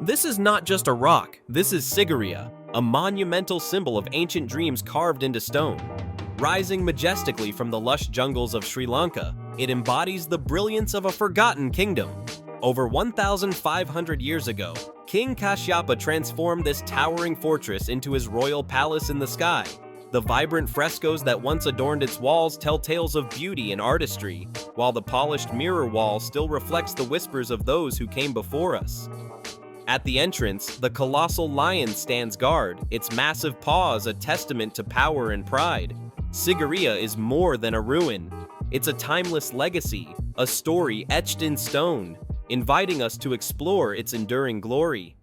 This is not just a rock, this is sigiriya, a monumental symbol of ancient dreams carved into stone. Rising majestically from the lush jungles of Sri Lanka, it embodies the brilliance of a forgotten kingdom. Over 1,500 years ago, King Kashyapa transformed this towering fortress into his royal palace in the sky. The vibrant frescoes that once adorned its walls tell tales of beauty and artistry, while the polished mirror wall still reflects the whispers of those who came before us. At the entrance, the colossal lion stands guard, its massive paws a testament to power and pride. Sigiriya is more than a ruin. It's a timeless legacy, a story etched in stone, inviting us to explore its enduring glory.